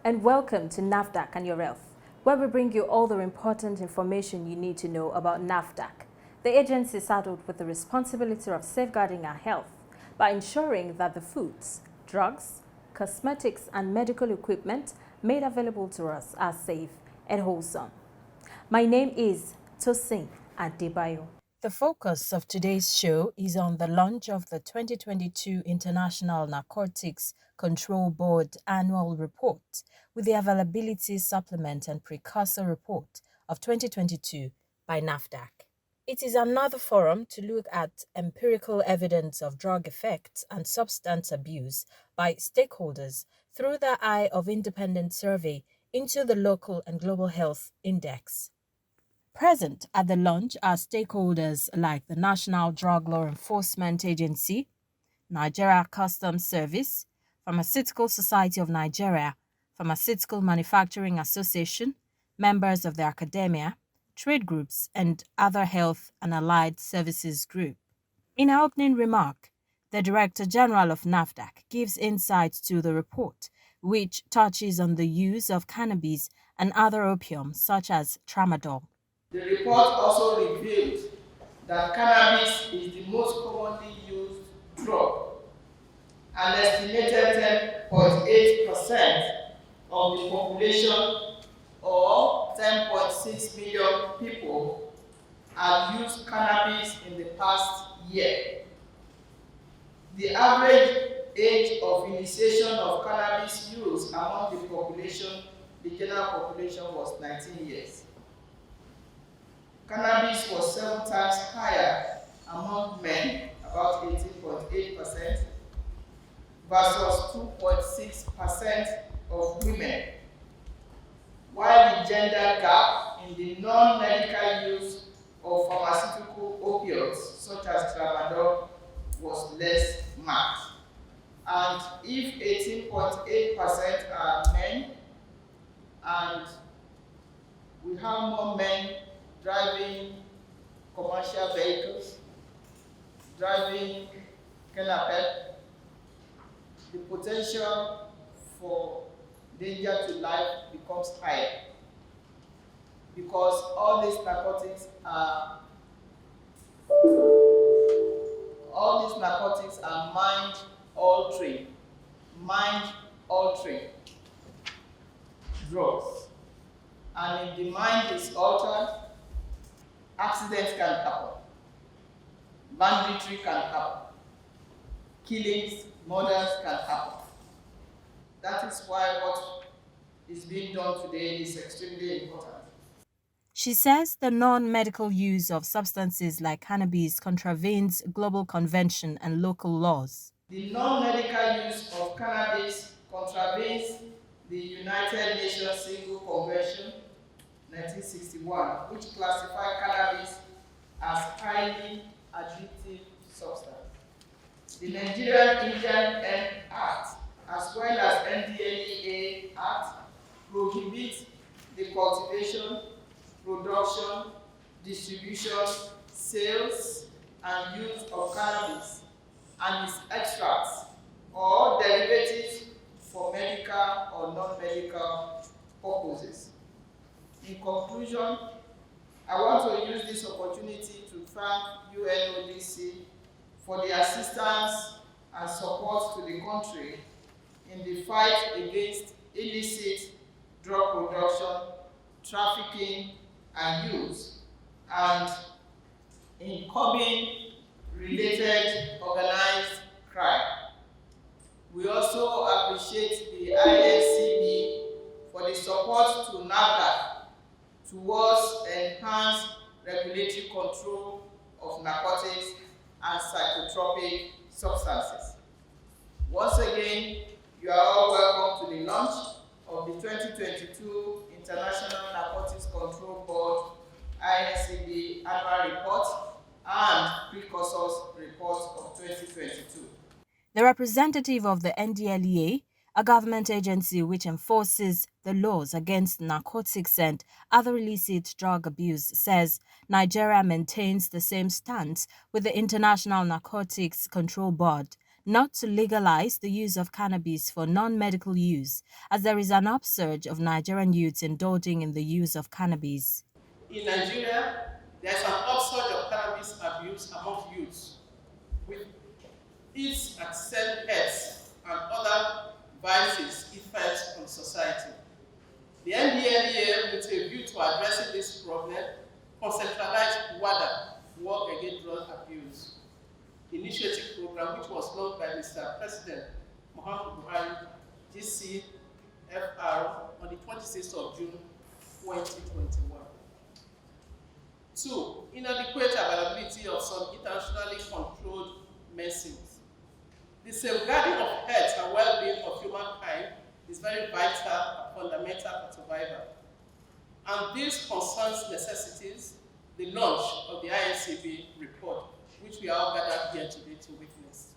and welcome to NAFDAC and Your Health, where we bring you all the important information you need to know about NAFDAC. The agency is saddled with the responsibility of safeguarding our health by ensuring that the foods, drugs, cosmetics, and medical equipment made available to us are safe and wholesome. My name is Tosin Adebayo. The focus of today's show is on the launch of the 2022 International Narcotics Control Board Annual Report with the Availability Supplement and Precursor Report of 2022 by NAFDAC. It is another forum to look at empirical evidence of drug effects and substance abuse by stakeholders through the eye of independent survey into the local and global health index. Present at the launch are stakeholders like the National Drug Law Enforcement Agency, Nigeria Customs Service, Pharmaceutical Society of Nigeria, Pharmaceutical Manufacturing Association, members of the academia, trade groups, and other health and allied services group. In her opening remark, the Director General of NAFDAC gives insight to the report, which touches on the use of cannabis and other opium such as tramadol. The report also revealed that cannabis is the most commonly used drug. An estimated 10.8% of the population, or 10.6 million people, have used cannabis in the past year. The average age of initiation of cannabis use among the population, the general population, was 19 years. Cannabis was 7 times higher among men, about 18.8%, versus 2.6% of women, while the gender gap in the non-medical use of pharmaceutical opioids, such as tramadol, was less marked. And if 18.8% are men, and we have more men driving commercial vehicles, driving canapé, the potential for danger to life becomes higher, because all these narcotics are mind altering drugs. And if the mind is altered, accidents can happen, banditry can happen, killings, murders can happen. That is why what is being done today is extremely important. She says the non-medical use of substances like cannabis contravenes global convention and local laws. The non-medical use of cannabis contravenes the United Nations Single Convention 1961, which classified cannabis as highly addictive substance. The Nigerian Indian Act, as well as NDLEA Act, prohibit the cultivation, production, distribution, sales, and use of cannabis and its extracts or derivatives for medical or non-medical purposes. In conclusion, I want to use this opportunity to thank UNODC for the assistance and support to the country in the fight against illicit drug production, trafficking, and use, and in curbing related organized crime. We also appreciate the INCB for the support to NAFDAC towards enhanced regulatory control of narcotics and psychotropic substances. Once again, you are all welcome to the launch of the 2022 International Narcotics Control Board INCB Annual Report and Precursors Report of 2022. The representative of the NDLEA, a government agency which enforces the laws against narcotics and other illicit drug abuse, says Nigeria maintains the same stance with the International Narcotics Control Board not to legalize the use of cannabis for non-medical use, as there is an upsurge of Nigerian youths indulging in the use of cannabis. In Nigeria, there is an upsurge of cannabis abuse among youths, with its accident health and other vices effects on society. The NDLEA, with a view to addressing this problem, conceptualized WADA, War Against Drug Abuse initiative program, which was launched by Mr. President Muhammadu Buhari, GCFR, on the 26th of June 2021. 2. Inadequate availability of some internationally controlled medicines. The safeguarding of health and well-being of humankind is very vital and fundamental for survival. And this concerns necessities the launch of the INCB report, which we are all gathered here today to witness.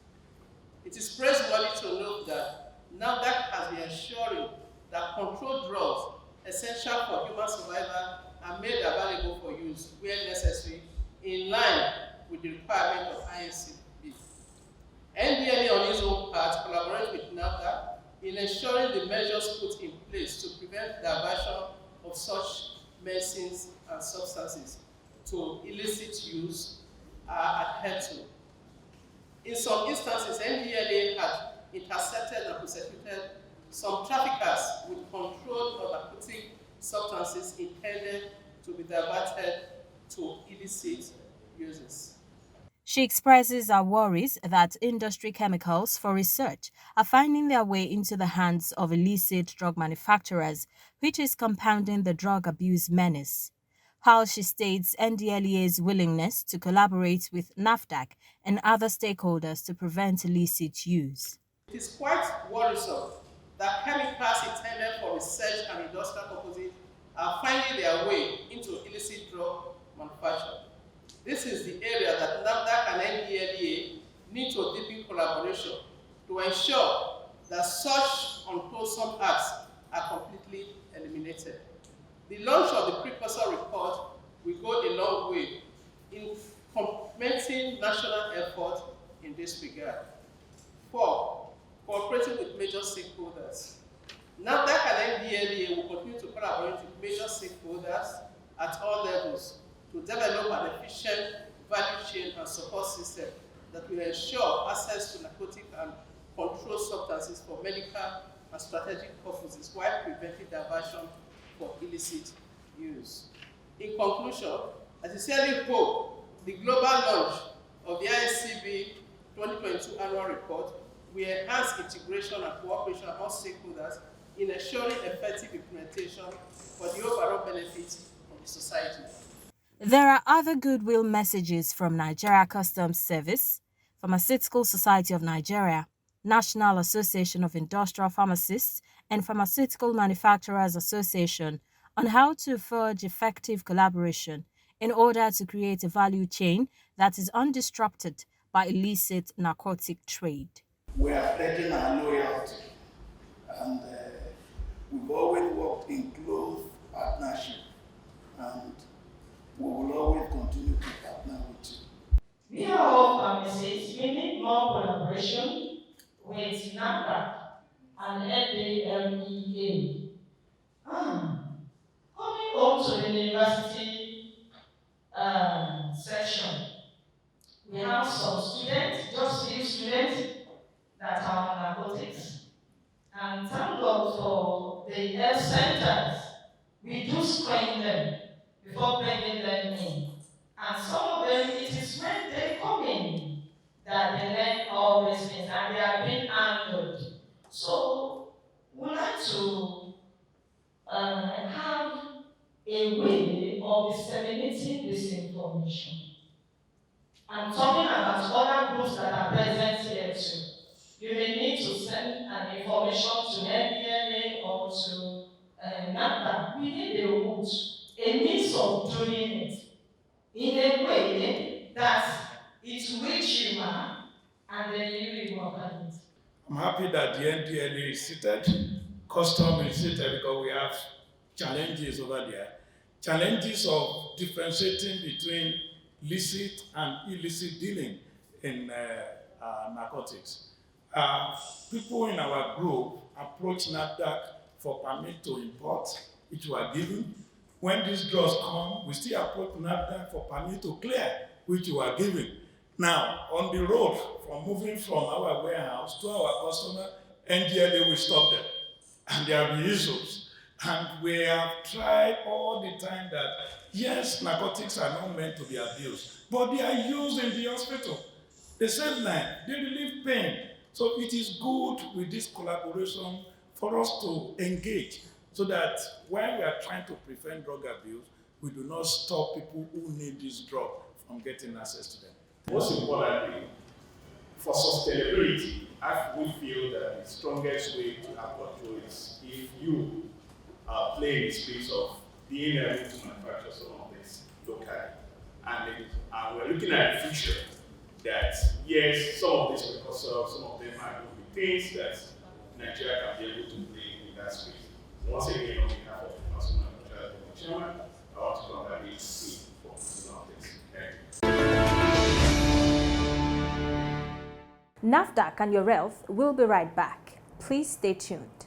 It is praiseworthy to note that NAFDAC has been ensuring that controlled drugs essential for human survival are made available for use where necessary, in line with the requirement of INCB. NDLA on its own part collaborates with NAFDAC in ensuring the measures put in place to prevent the diversion of such medicines and substances to illicit use are adhered to. In some instances, NDLA had intercepted and prosecuted some traffickers with controlled or narcotic substances intended to be diverted to illicit uses. She expresses her worries that industry chemicals for research are finding their way into the hands of illicit drug manufacturers, which is compounding the drug abuse menace. While she states NDLEA's willingness to collaborate with NAFDAC and other stakeholders to prevent illicit use. It is quite worrisome that chemicals intended for research and industrial purposes are finding their way into illicit drug manufacture. This is the area that NAFDAC and NDLEA need to deepen collaboration to ensure that such unwholesome acts are completely eliminated. The launch of the precursor report will go a long way in complementing national effort in this regard. 4. Cooperating with major stakeholders. NAFDAC and NDLEA will continue to collaborate with major stakeholders at all levels to develop an efficient value chain and support system that will ensure access to narcotic and controlled substances for medical and strategic purposes while preventing diversion for illicit use. In conclusion, I sincerely hope the global launch of the INCB 2022 annual report will enhance integration and cooperation among stakeholders in ensuring effective implementation for the overall benefit of the society. There are other goodwill messages from Nigeria Customs Service, Pharmaceutical Society of Nigeria, National Association of Industrial Pharmacists, and Pharmaceutical Manufacturers Association on how to forge effective collaboration in order to create a value chain that is undisrupted by illicit narcotic trade. We are pledging our loyalty, and we've always worked in close partnership, and we will always continue to partner with you. We are all pharmacists. We need more collaboration with NAFDAC and NAFDAC. Coming home to the university section, we have some students, just few students, that are on narcotics. And thank God for the health centers. We do screen them before bringing them in. And some of them, it is when they come in that they learn all these things and they are being handled. So we like to have a way of disseminating this information. I'm talking about other groups that are present here too. You may need to send an information to NDLA or to NAFDAC. We need a route, a means of doing it in a way that it reaches you and then you will work on it. I'm happy that the NDLA is seated, custom is seated, because we have challenges over there. Challenges of differentiating between licit and illicit dealing in narcotics. People in our group approached NAFDAC for permit to import, which were given. When these drugs come, we still approach NAFDAC for permit to clear, which were given. Now, on the road, from moving from our warehouse to our customer, NDLA will stop them. And there will be issues. And we have tried all the time that, yes, narcotics are not meant to be abused, but they are used in the hospital. They save life, they relieve pain. So it is good with this collaboration for us to engage so that when we are trying to prevent drug abuse, we do not stop people who need this drug from getting access to them. Most importantly, for sustainability, we feel that the strongest way to have control is if you play in the space of being able to manufacture some of this locally. And we're looking at the future that, yes, some of these precursors, some of them are going to be things that Nigeria can be able to play in that space. Once again, on behalf of the National Narcotics Control Board, I want to congratulate you for some of this. NAFDAC and your health will be right back. Please stay tuned.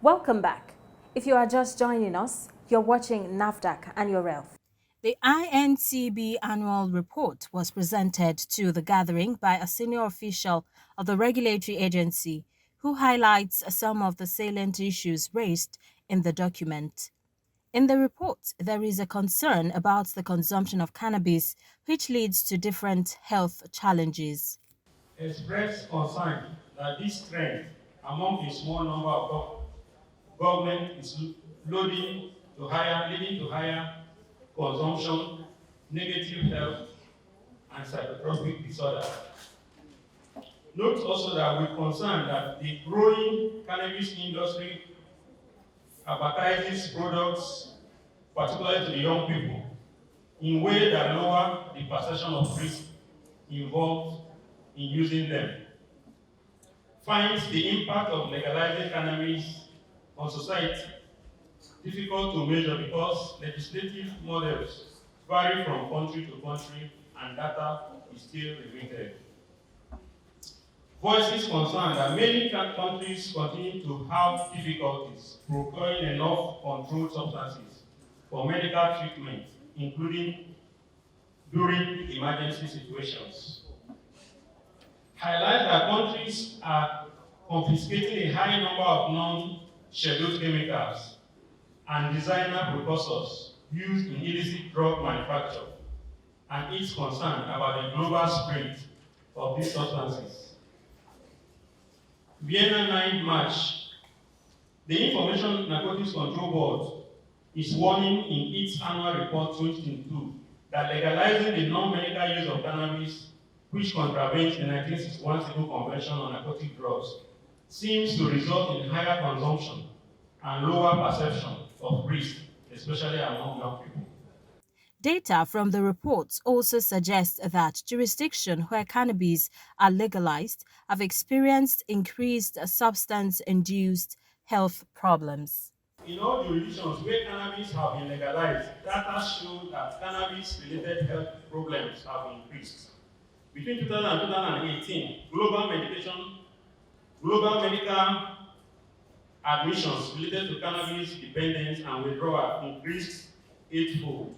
Welcome back. If you are just joining us, you're watching NAFDAC and your health. The INCB annual report was presented to the gathering by a senior official of the regulatory agency who highlights some of the salient issues raised in the document. In the report, there is a concern about the consumption of cannabis, which leads to different health challenges. Express concern that this trend among a small number of government is leading to higher consumption, negative health, and psychotropic disorder. Note also that we're concerned that the growing cannabis industry advertises products, particularly to the young people, in ways that lower the perception of risk involved in using them. Finds the impact of legalizing cannabis on society difficult to measure because legislative models vary from country to country and data is still limited. Voices concerned that many countries continue to have difficulties procuring enough controlled substances for medical treatment, including during emergency situations. Highlight that countries are confiscating a high number of non-scheduled chemicals and designer precursors used in illicit drug manufacture, and its concern about the global spread of these substances. Vienna 9 March, the International Narcotics Control Board is warning in its annual report 2022 that legalizing the non-medical use of cannabis, which contravenes the 1961 Civil Convention on Narcotic Drugs, seems to result in higher consumption and lower perception of risk, especially among young people. Data from the reports also suggest that jurisdictions where cannabis are legalized have experienced increased substance-induced health problems. In all jurisdictions where cannabis have been legalized, data show that cannabis-related health problems have increased. Between 2000 and 2018, global medical admissions related to cannabis dependence and withdrawal increased eightfold.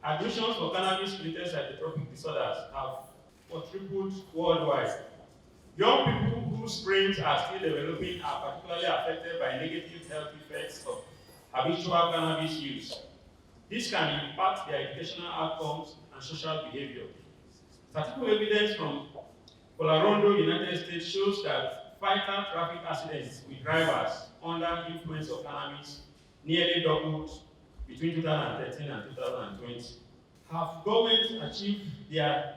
Admissions for cannabis-related psychotropic disorders have quadrupled worldwide. Young people whose brains are still developing are particularly affected by negative health effects of habitual cannabis use. This can impact their educational outcomes and social behavior. Statistical evidence from Colorado, United States shows that fatal traffic accidents with drivers under influence of cannabis nearly doubled between 2013 and 2020. Have governments achieved their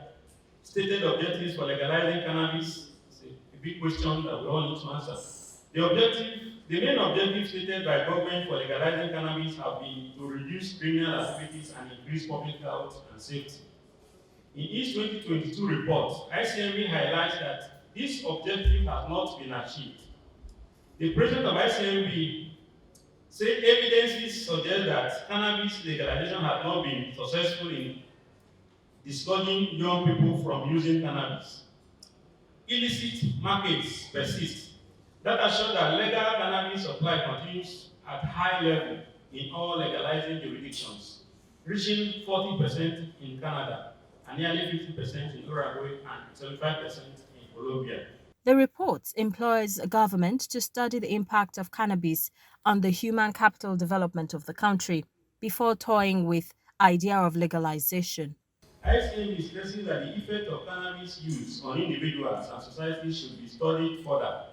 stated objectives for legalizing cannabis? It's a big question that we all need to answer. The main objectives stated by government for legalizing cannabis have been to reduce criminal activities and increase public health and safety. In its 2022 report, ICMB highlights that this objective has not been achieved. The president of ICMB said evidences suggest that cannabis legalization has not been successful in discouraging young people from using cannabis. Illicit markets persist. Data show that legal cannabis supply continues at high level in all legalizing jurisdictions, reaching 40% in Canada and nearly 50% in Uruguay and 75% in Colombia. The report employs a government to study the impact of cannabis on the human capital development of the country before toying with idea of legalization. INCB stresses that the effect of cannabis use on individuals and society should be studied further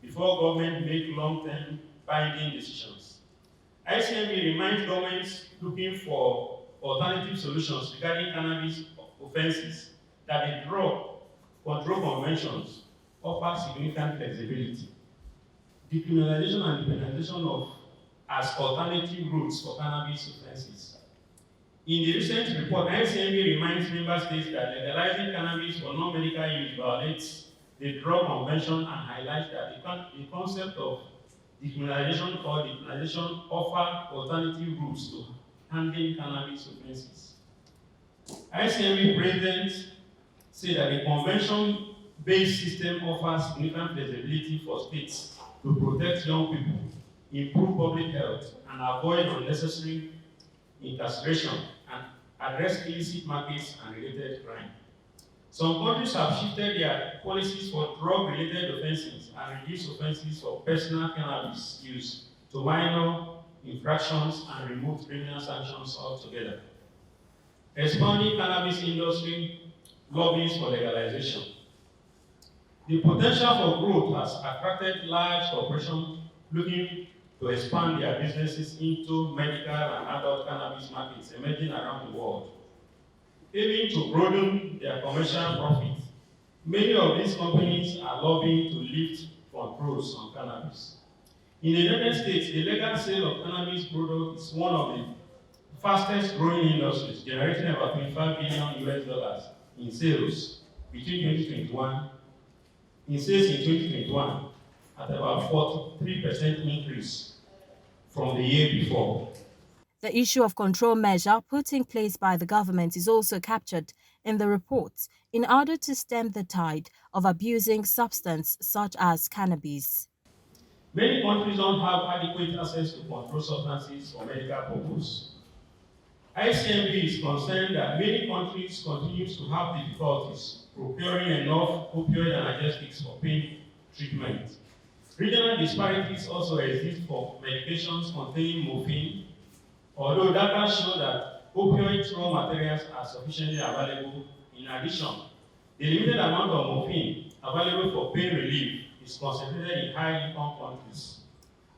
before government make long-term binding decisions. INCB reminds governments looking for alternative solutions regarding cannabis offenses that the drug control conventions offer significant flexibility. Decriminalization and depenalization of as alternative routes for cannabis offenses. In the recent report, INCB reminds member states that legalizing cannabis for non-medical use violates the drug convention and highlights that the concept of decriminalization or depenalization offer alternative routes to handling cannabis offenses. INCB president said that the convention-based system offers significant flexibility for states to protect young people, improve public health, and avoid unnecessary incarceration and address illicit markets and related crime. Some countries have shifted their policies for drug-related offenses and reduced offenses for personal cannabis use to minor infractions and removed criminal sanctions altogether. Expanding cannabis industry lobbies for legalization. The potential for growth has attracted large corporations looking to expand their businesses into medical and adult cannabis markets emerging around the world. Aiming to broaden their commercial profits, many of these companies are lobbying to lift controls on cannabis. In the United States, the legal sale of cannabis products is one of the fastest growing industries, generating about $25 billion in sales between 2021 in 2021 at about 43% increase from the year before. The issue of control measure put in place by the government is also captured in the report in order to stem the tide of abusing substance such as cannabis. Many countries don't have adequate access to controlled substances for medical purposes. INCB is concerned that many countries continue to have difficulties procuring enough opioid analgesics for pain treatment. Regional disparities also exist for medications containing morphine, although data show that opioid raw materials are sufficiently available. In addition, the limited amount of morphine available for pain relief is concentrated in high-income countries.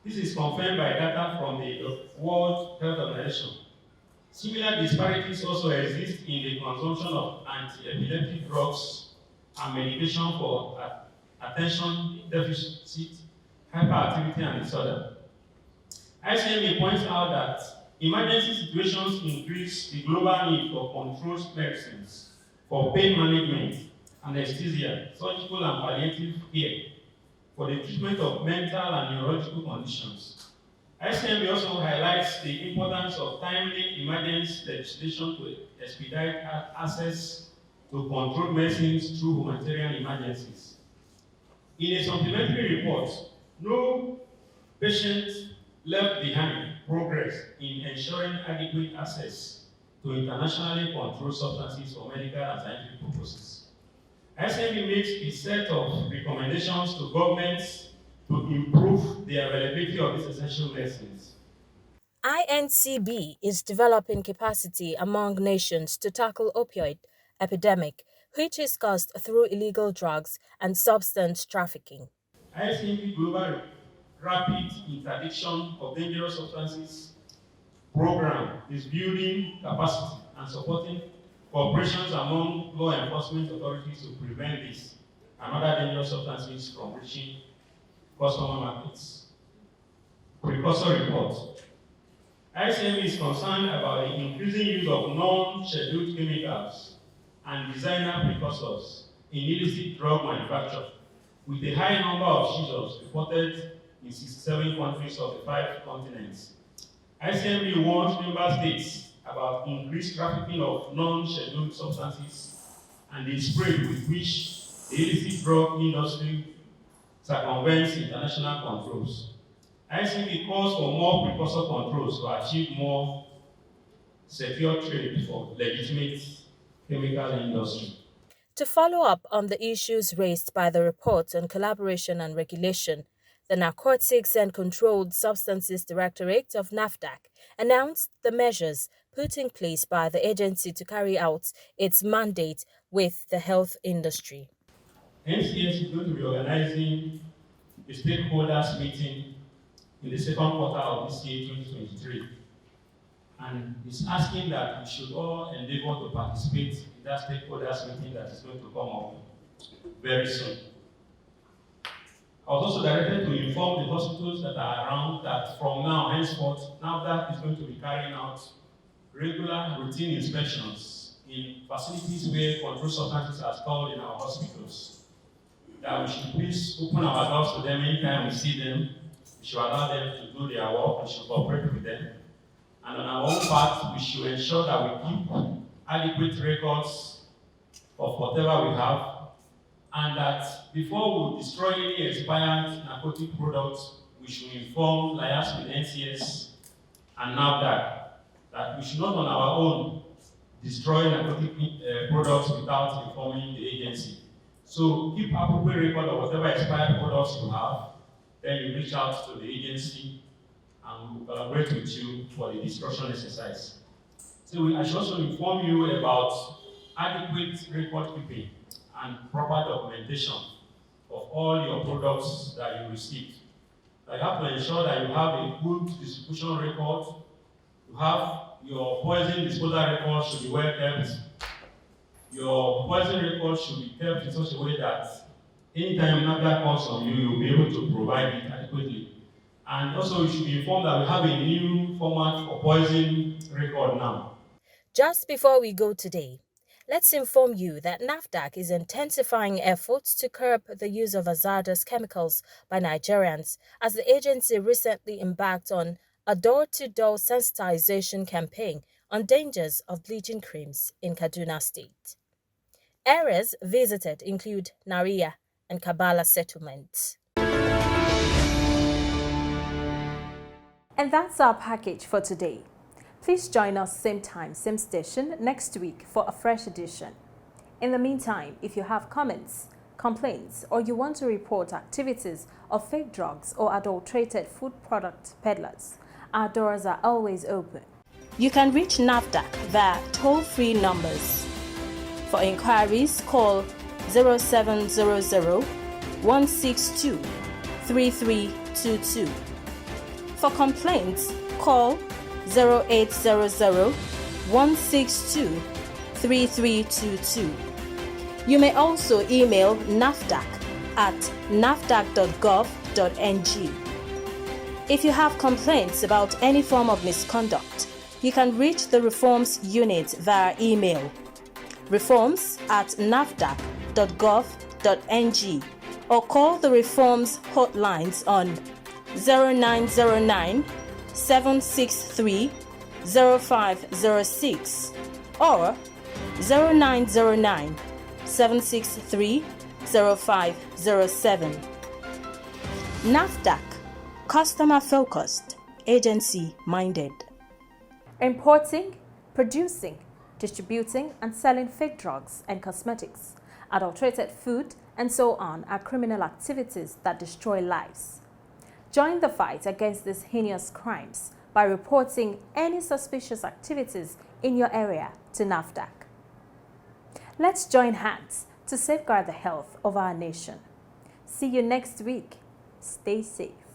This is confirmed by data from the World Health Organization. Similar disparities also exist in the consumption of anti-epileptic drugs and medication for attention deficit, hyperactivity, and disorder. INCB points out that emergency situations increase the global need for controlled medicines for pain management, anesthesia, surgical and palliative care for the treatment of mental and neurological conditions. INCB also highlights the importance of timely emergency legislation to expedite access to controlled medicines through humanitarian emergencies. In a supplementary report, no patient left behind progress in ensuring adequate access to internationally controlled substances for medical and scientific purposes. INCB makes a set of recommendations to governments to improve the availability of these essential medicines. INCB is developing capacity among nations to tackle opioid epidemic, which is caused through illegal drugs and substance trafficking. INCB Global Rapid Interdiction of Dangerous Substances program is building capacity and supporting cooperations among law enforcement authorities to prevent this and other dangerous substances from reaching customer markets. Precursor report. INCB is concerned about the increasing use of non-scheduled chemicals and designer precursors in illicit drug manufacture, with a high number of seizures reported in 67 countries of the 5 continents. INCB warns member states about increased trafficking of non-scheduled substances and the spread with which the illicit drug industry circumvents international controls. INCB calls for more precursor controls to achieve more secure trade for legitimate chemical industry. To follow up on the issues raised by the report on collaboration and regulation, the Narcotics and Controlled Substances Directorate of NAFDAC announced the measures put in place by the agency to carry out its mandate with the health industry. NCS is going to be organizing a stakeholders meeting in the second quarter of this year, 2023. And it's asking that we should all endeavor to participate in that stakeholders meeting that is going to come up very soon. I was also directed to inform the hospitals that are around that from now henceforth, NAFDAC is going to be carrying out regular routine inspections in facilities where controlled substances are stored in our hospitals. That we should please open our doors to them anytime we see them. We should allow them to do their work. We should cooperate with them. And on our own part, we should ensure that we keep adequate records of whatever we have, and that before we destroy any expired narcotic products, we should inform liaise with NCS and NAFDAC that we should not on our own destroy narcotic products without informing the agency. So keep appropriate record of whatever expired products you have, then you reach out to the agency and we will collaborate with you for the destruction exercise. So I should also inform you about adequate record keeping and proper documentation of all your products that you receive. You have to ensure that you have a good distribution record. You have your poison disposal record should be well kept. Your poison record should be kept in such a way that anytime NAFDAC calls on you, you'll be able to provide it adequately. And also, you should be informed that we have a new format for poison record now. Just before we go today, let's inform you that NAFDAC is intensifying efforts to curb the use of hazardous chemicals by Nigerians, as the agency recently embarked on a door-to-door sensitization campaign on dangers of bleaching creams in Kaduna State. Areas visited include Naria and Kabala settlements. And that's our package for today. Please join us same time, same station next week for a fresh edition. In the meantime, if you have comments, complaints, or you want to report activities of fake drugs or adulterated food product peddlers, our doors are always open. You can reach NAFDAC via toll-free numbers. For inquiries, call 0700 162 3322. For complaints, call 0800 162 3322. You may also email NAFDAC at nafdac.gov.ng. If you have complaints about any form of misconduct, you can reach the Reforms Unit via email reforms@nafdac.gov.ng or call the Reforms hotlines on 0909 763 0506 or 0909 763 0507. NAFDAC, customer focused, agency minded. Importing, producing, distributing and selling fake drugs and cosmetics, adulterated food and so on are criminal activities that destroy lives. Join the fight against these heinous crimes by reporting any suspicious activities in your area to NAFDAC. Let's join hands to safeguard the health of our nation. See you next week. Stay safe.